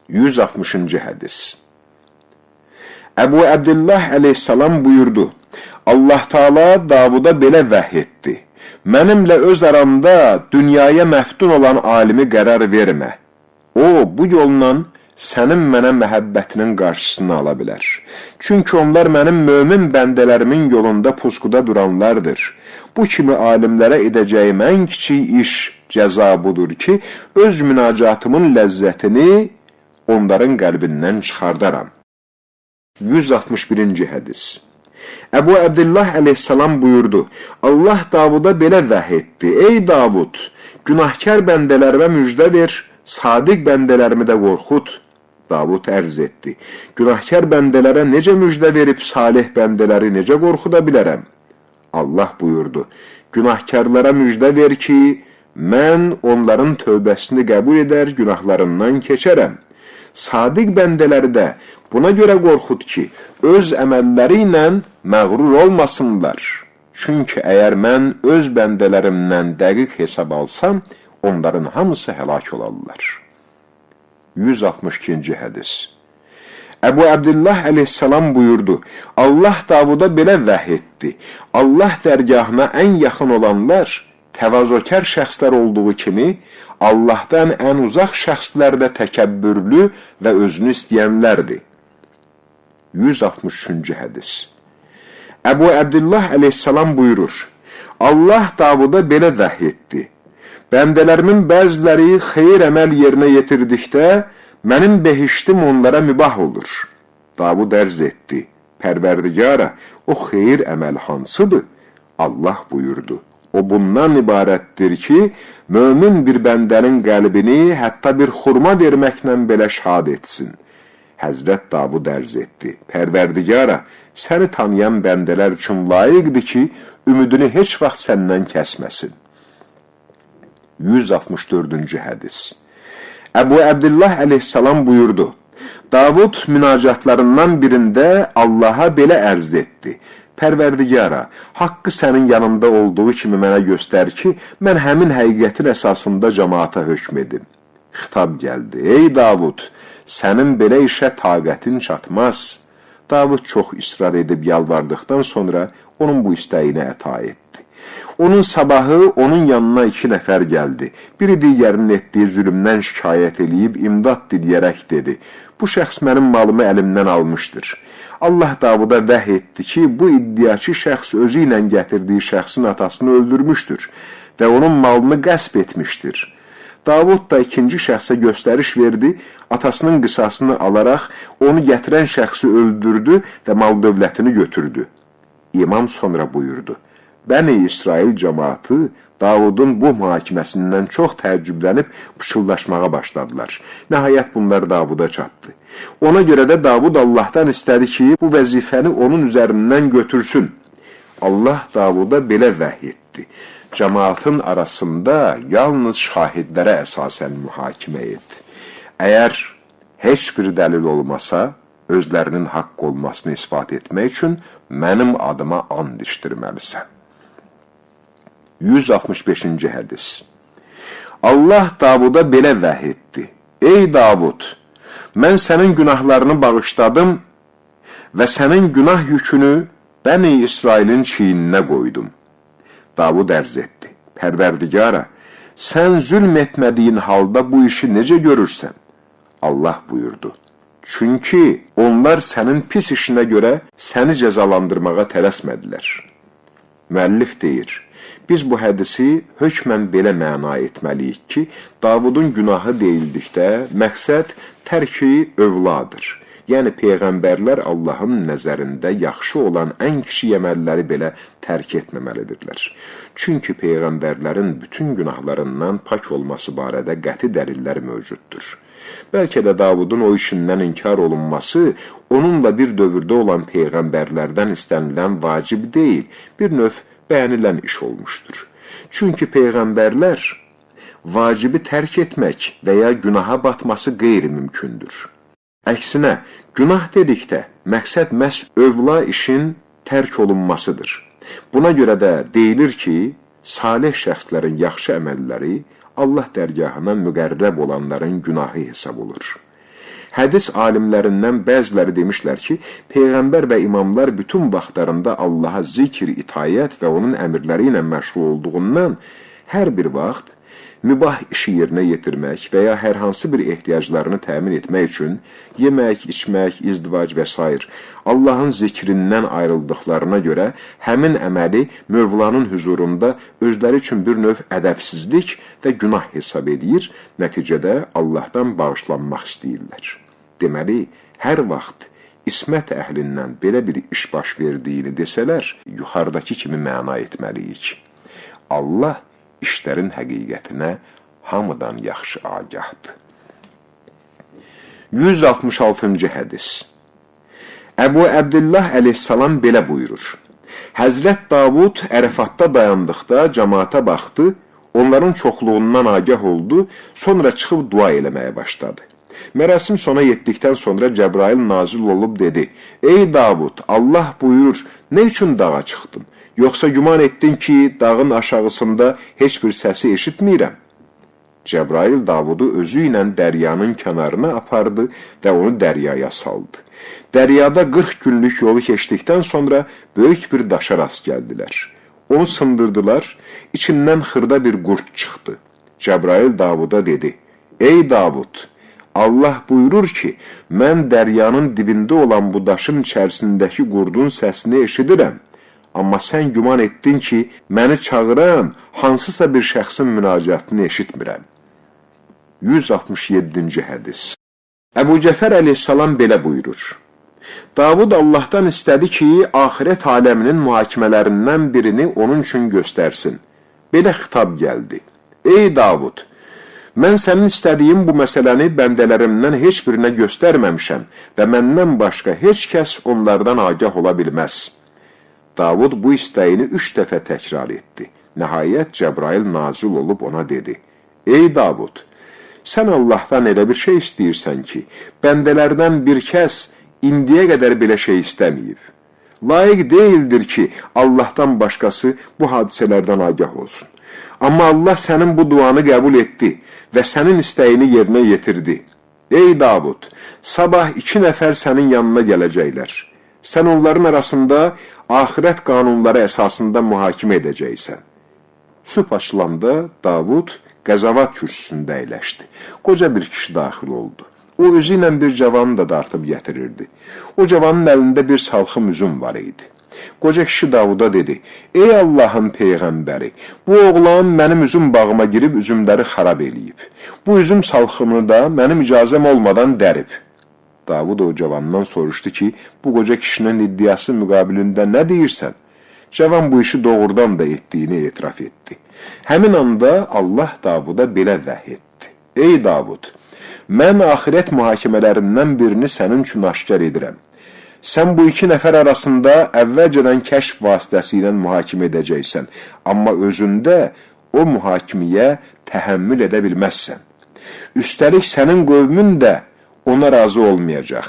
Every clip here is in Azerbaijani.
160-cı hədis. Əbu Əbdillah əleyhissalam buyurdu, Allah Taala Davuda belə vəhy etdi. Mənimlə öz aramda dünyaya məftun olan alimi qərar vermə. O, bu yolla sənin mənə məhəbbətinin qarşısını ala bilər. Çünki onlar mənim mömin bəndələrimin yolunda pusquda duranlardır. Bu kimi alimlərə edəcəyim ən kiçik iş, cəza budur ki, öz münacatımın ləzzətini onların qəlbindən çıxardaram. 161-ci hədis. Əbu Əbdillah əleyhissalam buyurdu, Allah Davuda belə vəhy etdi, ey Davud, günahkar bəndələrimə müjdə ver, sadiq bəndələrimi də qorxut. Davud ərz etdi, günahkar bəndələrə necə müjdə verib salih bəndələri necə qorxuda bilərəm? Allah buyurdu, günahkarlara müjdə ver ki, mən onların tövbəsini qəbul edər, günahlarından keçərəm. Sadiq bəndələri də buna görə qorxud ki, öz əməlləri ilə məğrur olmasınlar. Çünki əgər mən öz bəndələrimdən dəqiq hesab alsam, onların hamısı həlak olarlar. 162-ci hədis. Əbu Əbdillah əleyhissalam buyurdu, Allah Davuda belə vəhy etdi. Allah dərgahına ən yaxın olanlar, təvazökar şəxslər olduğu kimi, Allahdan ən uzaq şəxslər də təkəbbürlü və özünü istəyənlərdir. 163-cü hədis. Əbu Əbdillah əleyhissalam buyurur, Allah Davuda belə vəhy etdi. Bəndələrimin bəziləri xeyir əməl yerinə yetirdikdə, mənim behiştim onlara mübah olur. Davud ərz etdi, Pərverdigara, o xeyir əməl hansıdır? Allah buyurdu, o bundan ibarətdir ki, mömin bir bəndənin qəlbini hətta bir xurma verməklə belə şad etsin. Həzrət Davud ərz etdi, Pərverdigara, səni tanıyan bəndələr üçün layiqdir ki, ümidini heç vaxt səndən kəsməsin. 164-cü hədis. Əbu Əbdillah əleyhissalam buyurdu, Davud münacatlarından birində Allaha belə ərz etdi, Pərverdigara, haqqı sənin yanında olduğu kimi mənə göstər ki, mən həmin həqiqətin əsasında cəmaata hökm edim. Xitab gəldi, ey Davud, sənin belə işə taqətin çatmaz. Davud çox israr edib yalvardıqdan sonra onun bu istəyinə əta etdi. Onun sabahı onun yanına 2 nəfər gəldi. Biri digərinin etdiyi zülümdən şikayət eləyib imdad diləyərək dedi, bu şəxs mənim malımı əlimdən almışdır. Allah Davuda vəhy etdi ki, bu iddiaçı şəxs özü ilə gətirdiyi şəxsin atasını öldürmüşdür və onun malını qəsb etmişdir. Davud da ikinci şəxsə göstəriş verdi, atasının qisasını alaraq onu gətirən şəxsi öldürdü və mal dövlətini götürdü. İmam sonra buyurdu, Bəni İsrail cəmaatı Davudun bu mühakiməsindən çox təəccüblənib pıçıldaşmağa başladılar. Nəhayət bunlar Davuda çatdı. Ona görə də Davud Allahdan istədi ki, bu vəzifəni onun üzərindən götürsün. Allah Davuda belə vəhy etdi. Cəmaatın arasında yalnız şahidlərə əsasən mühakimə et. Əgər heç bir dəlil olmasa, özlərinin haqq olmasını ispat etmək üçün mənim adıma and içdirməlisən. 165-ci hədis. Allah Davuda belə vəhy etdi. Ey Davud, mən sənin günahlarını bağışladım və sənin günah yükünü Bəni İsrailin çiyninə qoydum. Davud ərz etdi. Pərverdigara, sən zülm etmədiyin halda bu işi necə görürsən? Allah buyurdu. Çünki onlar sənin pis işinə görə səni cəzalandırmağa tələsmədilər. Müəllif deyir, biz bu hədisi hökmən belə məna etməliyik ki, Davudun günahı deyildikdə məqsəd tərki övladır. Yəni, Peyğəmbərlər Allahın nəzərində yaxşı olan ən kiçik əməlləri belə tərk etməməlidirlər. Çünki Peyğəmbərlərin bütün günahlarından pak olması barədə qəti dəlillər mövcuddur. Bəlkə də Davudun o işindən inkar olunması, onunla bir dövrdə olan Peyğəmbərlərdən istənilən vacib deyil, bir növ bəyənilən iş olmuşdur. Çünki Peyğəmbərlər vacibi tərk etmək və ya günaha batması qeyri-mümkündür. Əksinə, günah dedikdə məqsəd məhz övla işin tərk olunmasıdır. Buna görə də deyilir ki, salih şəxslərin yaxşı əməlləri Allah dərgahına müqərrəb olanların günahı hesab olur. Hədis alimlərindən bəziləri demişlər ki, Peyğəmbər və imamlar bütün vaxtlarında Allaha zikr, itayət və onun əmrləri ilə məşğul olduğundan hər bir vaxt mübah işi yerinə yetirmək və ya hər hansı bir ehtiyaclarını təmin etmək üçün yemək, içmək, izdivac və s. Allahın zikrindən ayrıldıqlarına görə həmin əməli Mövlanın huzurunda özləri üçün bir növ ədəbsizlik və günah hesab edir, nəticədə Allahdan bağışlanmaq istəyirlər. Deməli, hər vaxt İsmət əhlindən belə bir iş baş verdiyini desələr, yuxarıdakı kimi məna etməliyik. Allah işlərin həqiqətinə hamıdan yaxşı agahdır. 166-cı hədis. Əbu Əbdillah əleyhissalam belə buyurur. Həzrət Davud Ərəfatda dayandıqda cəmaata baxdı, onların çoxluğundan agah oldu, sonra çıxıb dua eləməyə başladı. Mərasim sona yetdikdən sonra Cəbrail nazil olub dedi, ey Davud, Allah buyurur, nə üçün dağa çıxdın? Yoxsa güman etdin ki, dağın aşağısında heç bir səsi eşitməyirəm? Cəbrail Davudu özü ilə dəryanın kənarına apardı və onu dəryaya saldı. Dəryada 40 günlük yolu keçdikdən sonra böyük bir daşa rast gəldilər. Onu sındırdılar, içindən xırda bir qurd çıxdı. Cəbrail Davuda dedi, ey Davud, Allah buyurur ki, mən dəryanın dibində olan bu daşın içərisindəki qurdun səsini eşidirəm. Amma sən güman etdin ki, məni çağıran hansısa bir şəxsin münacatını eşitmirəm. 167-ci hədis. Əbu Cəfər əleyhissalam belə buyurur. Davud Allahdan istədi ki, axirət aləminin mühakimələrindən birini onun üçün göstərsin. Belə xitab gəldi. Ey Davud, mən sənin istədiyin bu məsələni bəndələrimdən heç birinə göstərməmişəm və məndən başqa heç kəs onlardan agah ola bilməz. Davud bu istəyini 3 dəfə təkrar etdi. Nəhayət Cəbrail nazil olub ona dedi, ey Davud, sən Allahdan elə bir şey istəyirsən ki, bəndələrdən bir kəs indiyə qədər belə şey istəməyib. Layiq deyildir ki, Allahdan başqası bu hadisələrdən agah olsun. Amma Allah sənin bu duanı qəbul etdi və sənin istəyini yerinə yetirdi. Ey Davud, sabah 2 nəfər sənin yanına gələcəklər. Sən onların arasında axirət qanunları əsasında mühakimə edəcəksən. Sübh açılanda Davud qəzavat kürsüsündə əyləşdi. Qoca bir kişi daxil oldu. O özü ilə bir cavanı da dartıb gətirirdi. O cavanın əlində bir salxım üzüm var idi. Qoca kişi Davuda dedi, ey Allahın Peyğəmbəri, bu oğlan mənim üzüm bağıma girib üzümləri xarab eləyib. Bu üzüm salxımını da mənim icazəm olmadan dərib. Davud o cavandan soruşdu ki, bu qoca kişinin iddiası müqabilində nə deyirsən? Cavan bu işi doğrudan da etdiyini etiraf etdi. Həmin anda Allah Davuda belə vəhy etdi. Ey Davud, mən axirət mühakimələrindən birini sənin üçün aşkar edirəm. Sən bu 2 nəfər arasında əvvəlcədən kəşf vasitəsi ilə mühakimə edəcəksən, amma özündə o mühakimiyə təhəmmül edə bilməzsən. Üstəlik sənin qövmün də ona razı olmayacaq.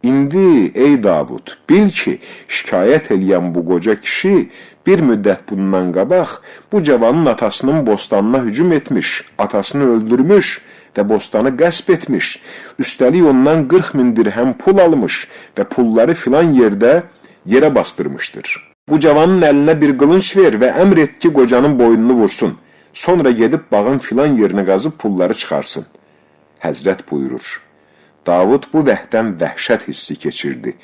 İndi, ey Davud, bil ki, şikayət eləyən bu qoca kişi bir müddət bundan qabaq bu cavanın atasının bostanına hücum etmiş, atasını öldürmüş və bostanı qəsb etmiş, üstəlik ondan 40.000 dirhəm pul almış və pulları filan yerə bastırmışdır. Bu cavanın əlinə bir qılınc ver və əmr et ki, qocanın boynunu vursun, sonra gedib bağın filan yerinə qazıb pulları çıxarsın. Həzrət buyurur, Davud bu vəhdən vəhşət hissi keçirdi.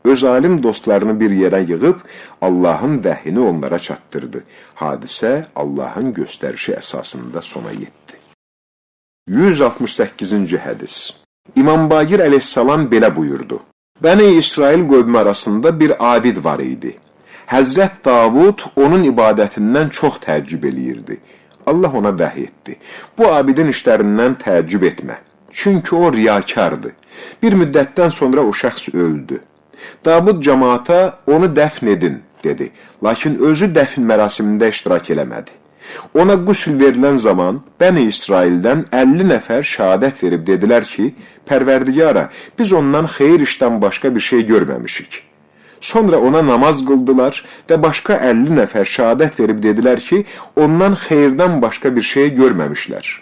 Öz alim dostlarını bir yerə yığıb, Allahın vəhini onlara çatdırdı. Hadisə Allahın göstərişi əsasında sona yetdi. 168-ci hədis. İmam Baqir əleyhissalam belə buyurdu. Bəni İsrail qövmü arasında bir abid var idi. Həzrət Davud onun ibadətindən çox təəccüb eləyirdi. Allah ona vəhy etdi. Bu abidin işlərindən təəccüb etmə. Çünki o riyakardı. Bir müddətdən sonra o şəxs öldü. Davud cəmaata onu dəfn edin, dedi. Lakin özü dəfn mərasimində iştirak eləmədi. Ona qüsl verilən zaman Bəni İsraildən 50 nəfər şəhadət verib dedilər ki, Pərverdigara, biz ondan xeyir işdən başqa bir şey görməmişik. Sonra ona namaz qıldılar və başqa 50 nəfər şəhadət verib dedilər ki, ondan xeyirdən başqa bir şey görməmişlər.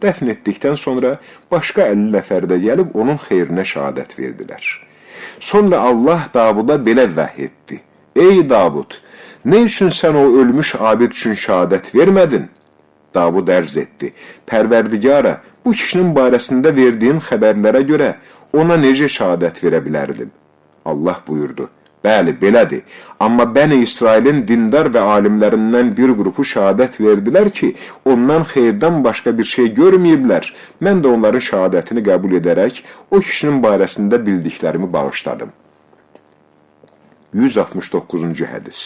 Dəfn etdikdən sonra başqa 50 nəfər də gəlib onun xeyrinə şəhadət verdilər. Sonra Allah Davuda belə vəhy etdi. Ey Davud, nə üçün sən o ölmüş abid üçün şəhadət vermədin? Davud ərz etdi. Pərverdigara, bu kişinin barəsində verdiyin xəbərlərə görə ona necə şəhadət verə bilərdim? Allah buyurdu. Bəli, belədir. Amma Bəni İsrailin dindar və alimlərindən bir qrupu şəhadət verdilər ki, ondan xeyirdən başqa bir şey görməyiblər. Mən də onların şəhadətini qəbul edərək o kişinin barəsində bildiklərimi bağışladım. 169-cu hədis.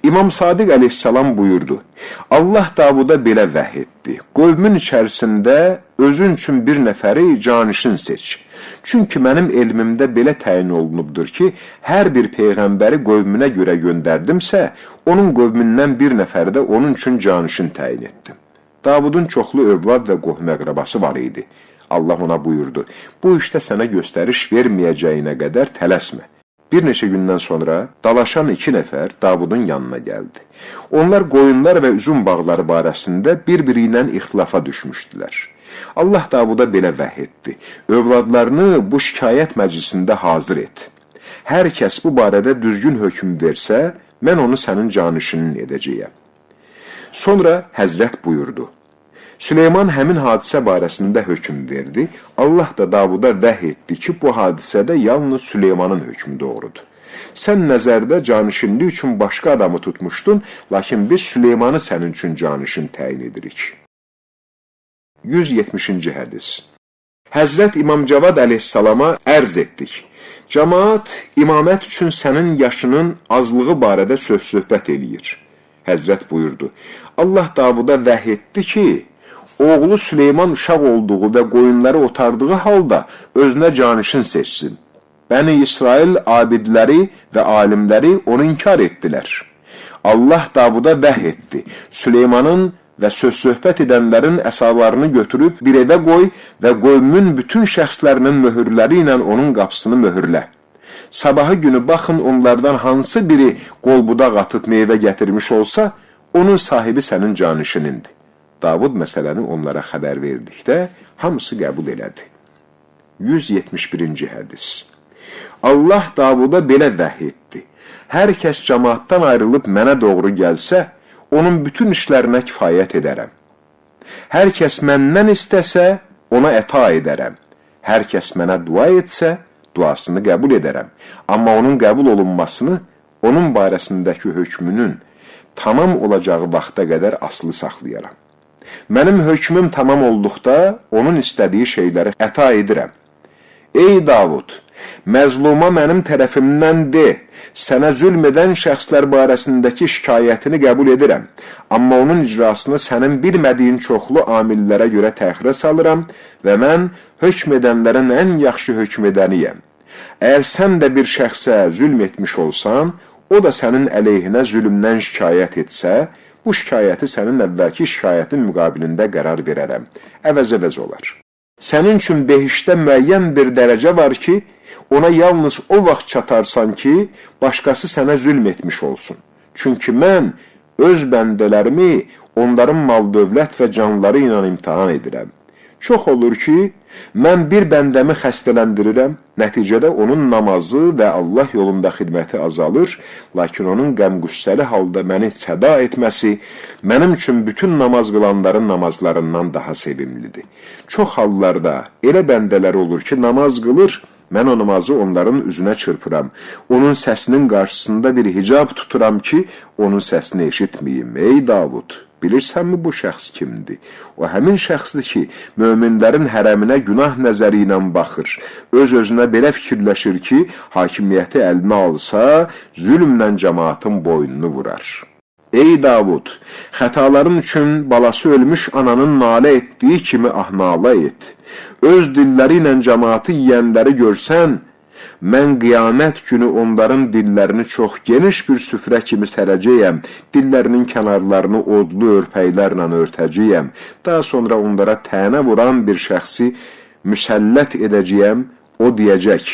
İmam Sadiq əleyhissalam buyurdu. Allah Davuda belə vəhy etdi. Qövmün içərisində özün üçün bir nəfəri canişin seç. Çünki mənim elmimdə belə təyin olunubdur ki, hər bir peyğəmbəri qövmünə görə göndərdimsə, onun qövmündən bir nəfəri də onun üçün canişin təyin etdim. Davudun çoxlu övlad və qohum-əqrabası var idi. Allah ona buyurdu, bu işdə sənə göstəriş verməyəcəyinə qədər tələsmə. Bir neçə gündən sonra dalaşan 2 nəfər Davudun yanına gəldi. Onlar qoyunlar və üzüm bağları barəsində bir-biri ilə ixtilafa düşmüşdülər. Allah Davuda belə vəhy etdi. Övladlarını bu şikayət məclisində hazır et. Hər kəs bu barədə düzgün hökm versə, mən onu sənin canişinin edəcəyəm. Sonra Həzrət buyurdu. Süleyman həmin hadisə barəsində hökm verdi. Allah da Davuda vəhy etdi ki, bu hadisədə yalnız Süleymanın hökmü doğrudur. Sən nəzərdə canişinlik üçün başqa adamı tutmuşdun, lakin biz Süleymanı sənin üçün canişin təyin edirik. 170-ci hədis. Həzrət İmam Cavad əleyhissalama ərz etdik. Cəmaat imamət üçün sənin yaşının azlığı barədə söz-söhbət eləyir. Həzrət buyurdu. Allah Davuda vəhy etdi ki, oğlu Süleyman uşaq olduğu və qoyunları otardığı halda özünə canişin seçsin. Bəni İsrail abidləri və alimləri onu inkar etdilər. Allah Davuda vəhy etdi. Süleymanın və söz-söhbət edənlərin əsalarını götürüb bir evə qoy və qövmün bütün şəxslərinin möhürləri ilə onun qapısını möhürlə. Sabahı günü baxın onlardan hansı biri qol-budaq atıb meyvə gətirmiş olsa, onun sahibi sənin canişinindir. Davud məsələni onlara xəbər verdikdə hamısı qəbul elədi. 171-ci hədis. Allah Davuda belə vəhy etdi. Hər kəs cəmaatdan ayrılıb mənə doğru gəlsə, onun bütün işlərinə kifayət edərəm. Hər kəs məndən istəsə, ona əta edərəm. Hər kəs mənə dua etsə, duasını qəbul edərəm. Amma onun qəbul olunmasını, onun barəsindəki hökmünün tamam olacağı vaxta qədər asılı saxlayaram. Mənim hökmüm tamam olduqda, onun istədiyi şeyləri əta edirəm. Ey Davud, məzluma mənim tərəfimdən de, sənə zülm edən şəxslər barəsindəki şikayətini qəbul edirəm. Amma onun icrasını sənin bilmədiyin çoxlu amillərə görə təxirə salıram və mən hökm edənlərin ən yaxşı hökm edəniyəm. Əgər sən də bir şəxsə zülm etmiş olsan, o da sənin əleyhinə zülmdən şikayət etsə, bu şikayəti sənin əvvəlki şikayətin müqabilində qərar verərəm. Əvəz-əvəz olar. Sənin üçün behişdə müəyyən bir dərəcə var ki, ona yalnız o vaxt çatarsan ki, başqası sənə zülm etmiş olsun. Çünki mən öz bəndələrimi onların mal-dövlət və canları ilə imtihan edirəm. Çox olur ki, mən bir bəndəmi xəstələndirirəm, nəticədə onun namazı və Allah yolunda xidməti azalır, lakin onun qəm-qüssəli halda məni səda etməsi mənim üçün bütün namaz qılanların namazlarından daha sevimlidir. Çox hallarda elə bəndələr olur ki, namaz qılır, mən o namazı onların üzünə çırpıram. Onun səsinin qarşısında bir hicab tuturam ki, onun səsini eşitməyim. Ey Davud, bilirsənmi bu şəxs kimdir? O həmin şəxsdir ki, möminlərin hərəminə günah nəzəri ilə baxır. Öz-özünə belə fikirləşir ki, hakimiyyəti əlinə alsa, zülmlə cəmaatın boynunu vurar. Ey Davud, xətaların üçün balası ölmüş ananın nalə etdiyi kimi nalə et. Öz dilləri ilə cəmaatı yiyənləri görsən, mən qiyamət günü onların dillərini çox geniş bir süfrə kimi sərəcəyəm, dillərinin kənarlarını odlu örpəklərlə örtəcəyəm, daha sonra onlara tənə vuran bir şəxsi müsəllət edəcəyəm, o deyəcək,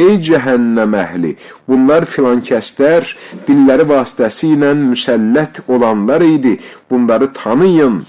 ey cəhənnəm əhli, bunlar filankəslər dilləri vasitəsilə müsəllət olanlar idi, bunları tanıyın.